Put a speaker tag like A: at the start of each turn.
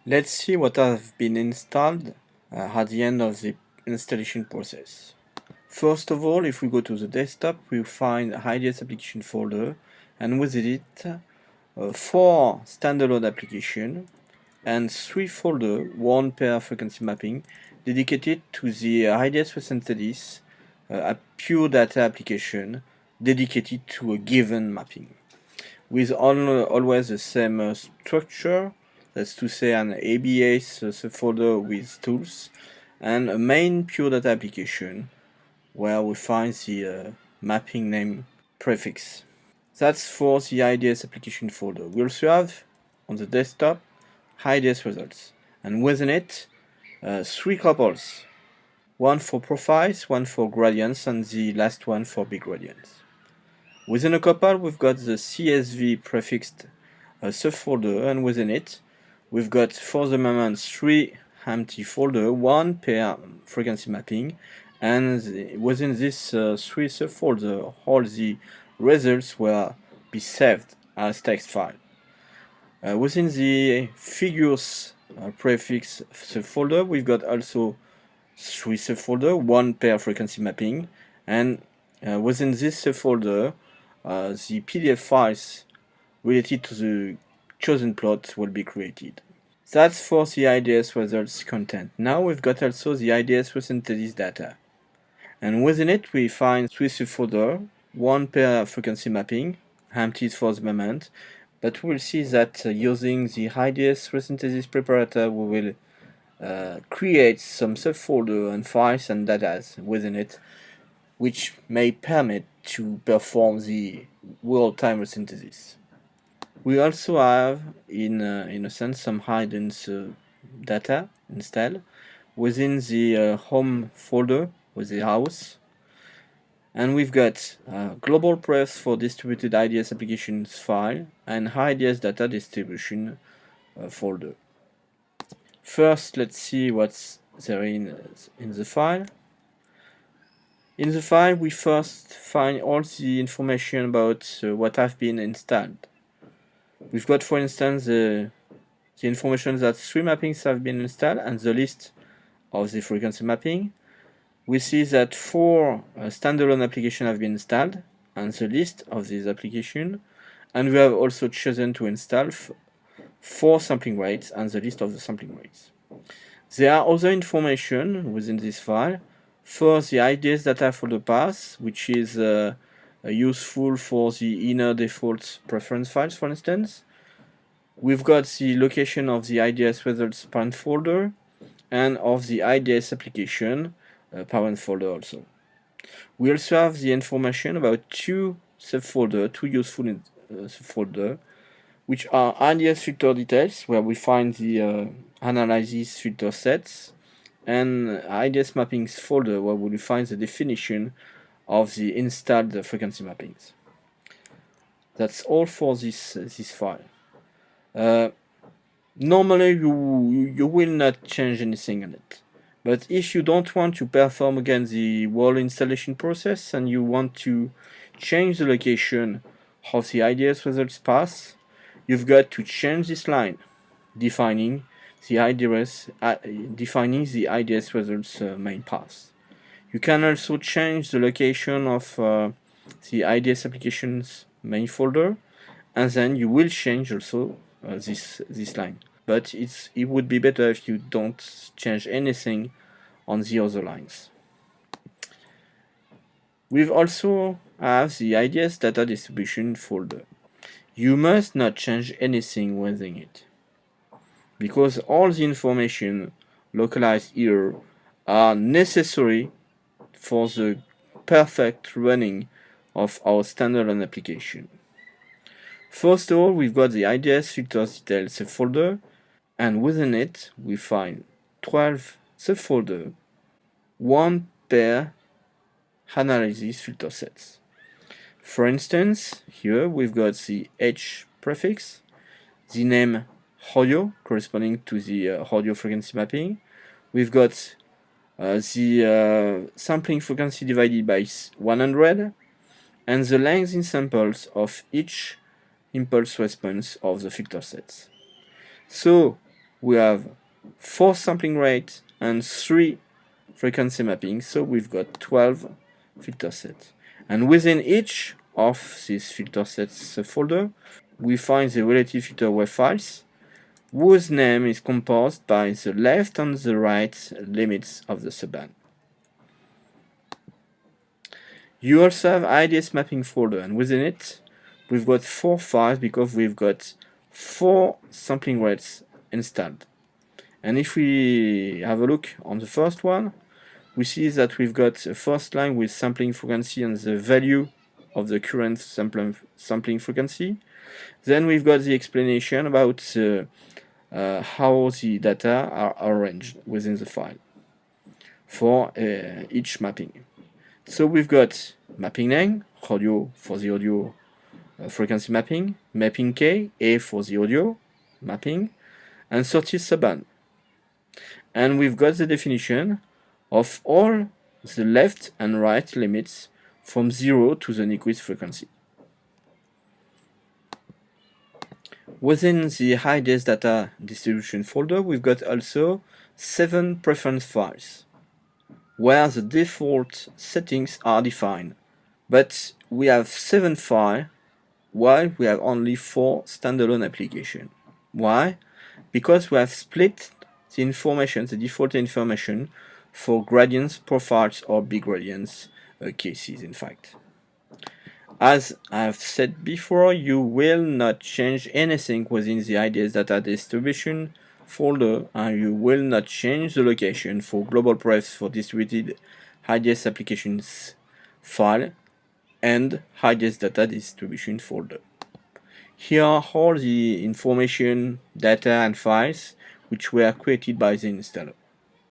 A: Let's see what have been installed at the end of the installation process. First of all, if we go to the desktop, we find IDS application folder, and within it 4 standalone applications and 3 folders, one per frequency mapping, dedicated to the IDS synthesis, a pure data application dedicated to a given mapping, with always the same structure. That's to say, an ABS subfolder with tools, and a main pure data application where we find the mapping name prefix. That's for the IDS application folder. We also have on the desktop IDS results, and within it 3 couples, one for profiles, one for gradients, and the last one for big gradients. Within a couple, we've got the CSV prefixed subfolder, and within it, we've got for the moment 3 empty folders, one per frequency mapping, and within this 3 subfolder, all the results will be saved as text file. Within the figures prefix subfolder, we've got also 3 subfolder, one per frequency mapping, and within this subfolder, the PDF files related to the chosen plot will be created. That's for the IDS results content. Now we've got also the IDS synthesis data. And within it we find 3 subfolders, one per frequency mapping, empty for the moment, but we'll see that using the IDS synthesis preparator we will create some subfolder and files and data within it, which may permit to perform the real-time synthesis. We also have, in a sense, some hidden data installed within the home folder with the house. And we've got global prefs for distributed IDS applications file and IDS data distribution folder. First, let's see what's there in the file. In the file, we first find all the information about what have been installed. We've got, for instance, the information that 3 mappings have been installed and the list of the frequency mapping. We see that 4 standalone applications have been installed and the list of these applications. And we have also chosen to install 4 sampling rates and the list of the sampling rates. There are other information within this file for the IDS data folder path, which is useful for the inner default preference files, for instance. We've got the location of the IDS results parent folder and of the IDS application parent folder also. We also have the information about 2 subfolders, 2 useful subfolders, which are IDS filter details, where we find the analysis filter sets, and IDS mappings folder, where we will find the definition of the installed frequency mappings. That's all for this file. Normally you will not change anything on it, but if you don't want to perform again the whole installation process and you want to change the location of the IDS results path, you've got to change this line defining the IDS results main path. You can also change the location of the IDS applications main folder, and then you will change also this line. But it would be better if you don't change anything on the other lines. We've also have the IDS data distribution folder. You must not change anything within it, because all the information localized here are necessary for the perfect running of our standalone application. First of all, we've got the IDS filters details subfolder, and within it we find 12 subfolders, one per analysis filter sets. For instance, here we've got the H prefix, the name audio corresponding to the audio frequency mapping. We've got the sampling frequency divided by 100, and the length in samples of each impulse response of the filter sets. So we have 4 sampling rates and 3 frequency mappings, so we've got 12 filter sets. And within each of these filter sets folder, we find the relative filter wave files, whose name is composed by the left and the right limits of the subband. You also have IDS mapping folder, and within it, we've got 4 files because we've got 4 sampling rates installed. And if we have a look on the first one, we see that we've got a first line with sampling frequency and the value of the current sampling frequency. Then we've got the explanation about how the data are arranged within the file for each mapping. So we've got mapping name, audio for the audio frequency mapping, mapping K, A for the audio mapping, and 30 subband. And we've got the definition of all the left and right limits from 0 to the Nyquist frequency. Within the IDS data distribution folder, we've got also 7 preference files where the default settings are defined. But we have 7 files while we have only 4 standalone applications. Why? Because we have split the information, the default information, for gradients, profiles, or big gradients cases, in fact. As I've said before, you will not change anything within the IDS data distribution folder, and you will not change the location for global prefs for distributed IDS applications file and IDS data distribution folder. Here are all the information, data, and files which were created by the installer.